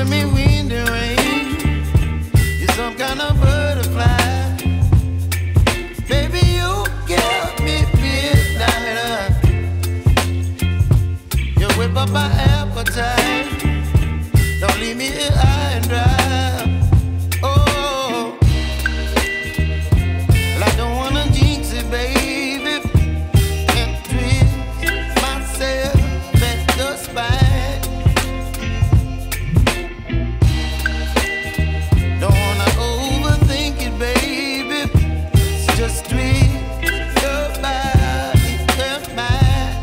giving me wind and rain. You're some kind of butterfly. Baby, you give me midnight. You whip up my appetite. Don't leave me here high and dry. Oh, well, I don't wanna jinx it, baby. Can't twist myself at the spine. Don't wanna overthink it, baby. It's just twist your body and mine.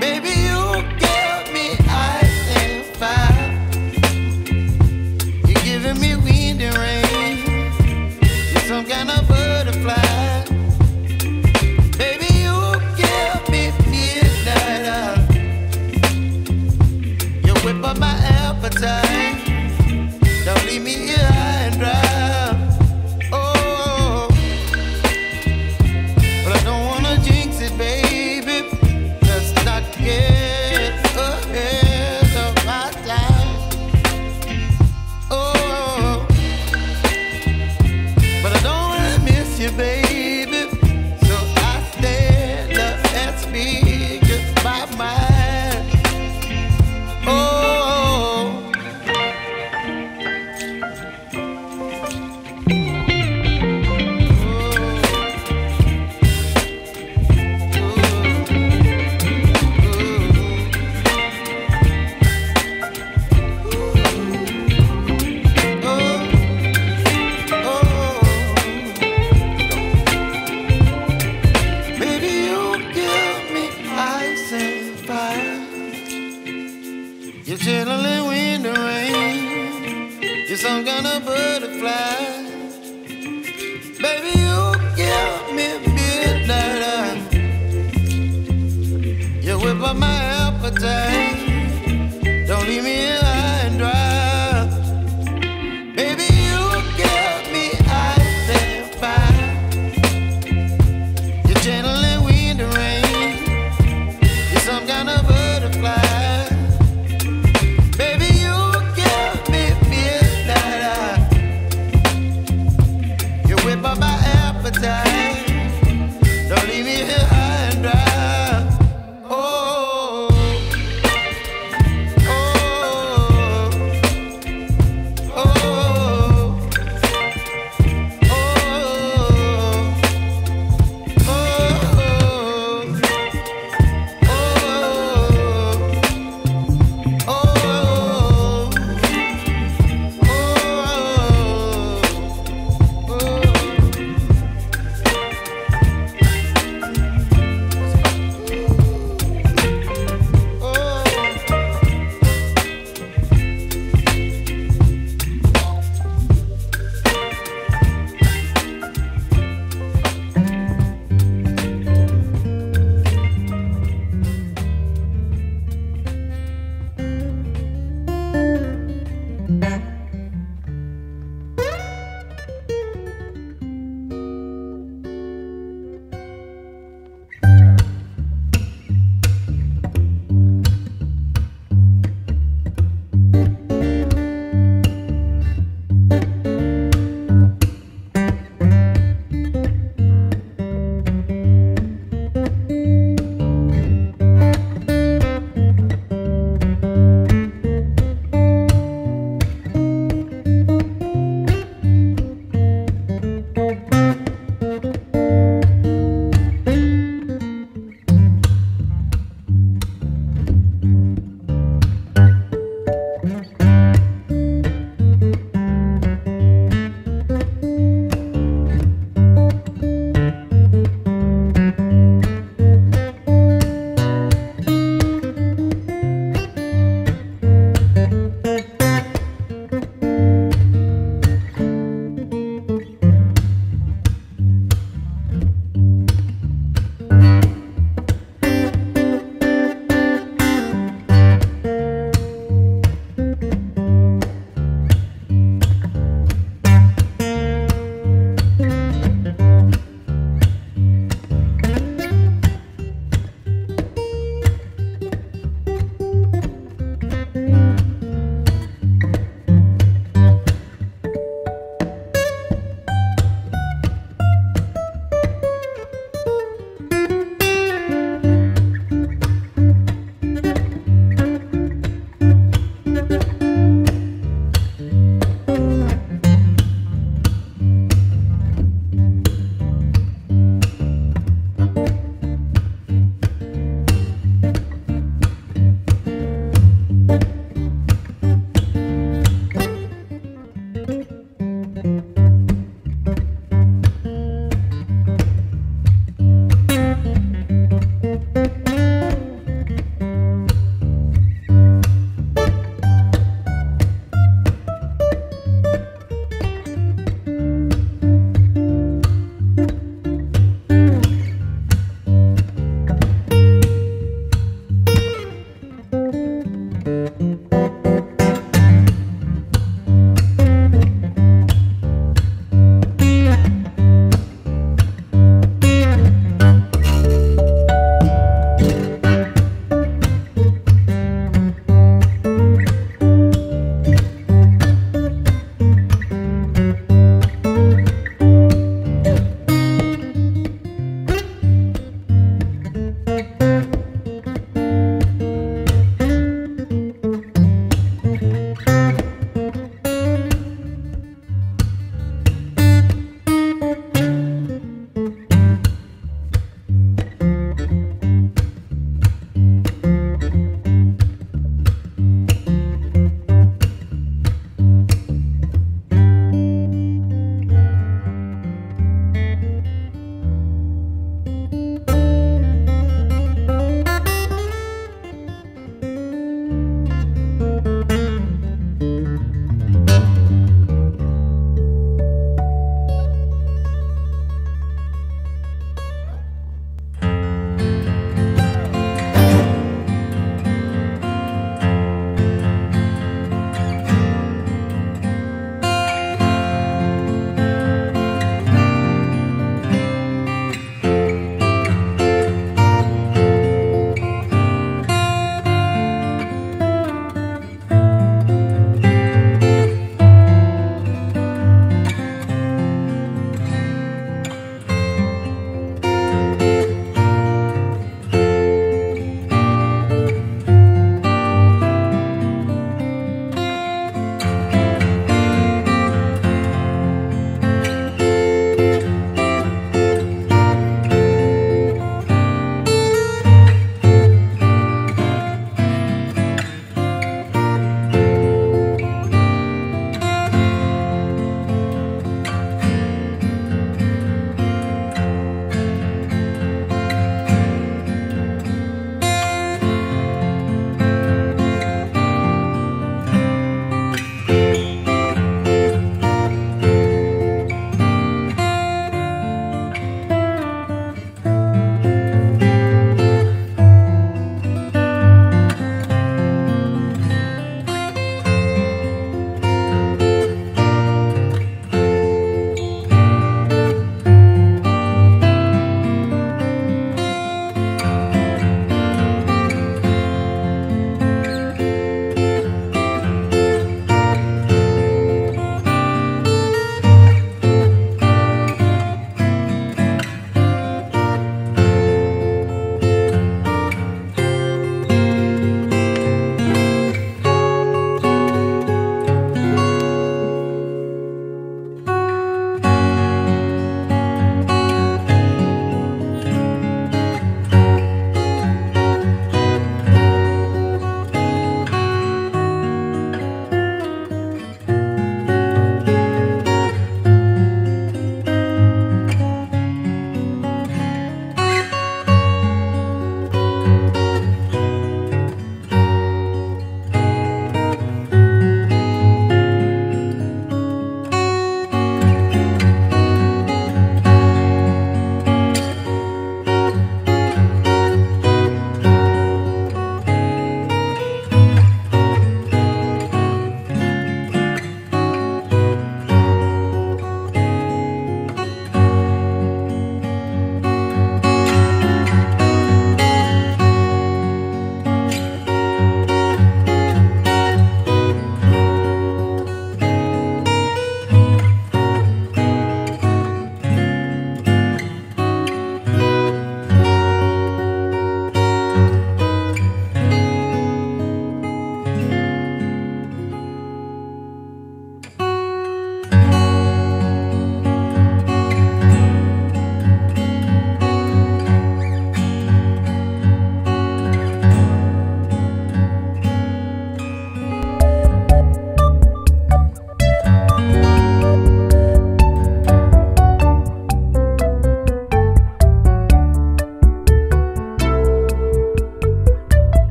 Baby, you give me ice and fire. You're giving me wind and rain. You're some kind of butterfly. Baby, you give me midnight. You whip up my appetite. Don't leave me here high and dry. Oh, but I don't wanna jinx it, baby. Let's not get ahead of my time. Oh, but I don't wanna miss you, baby. So I stand up and speak just my mind. Oh. Baby, you give me ice and fire. You're chilling wind and rain. You're some kind of butterfly. Baby, you give me midnight. You whip up my appetite. Don't leave me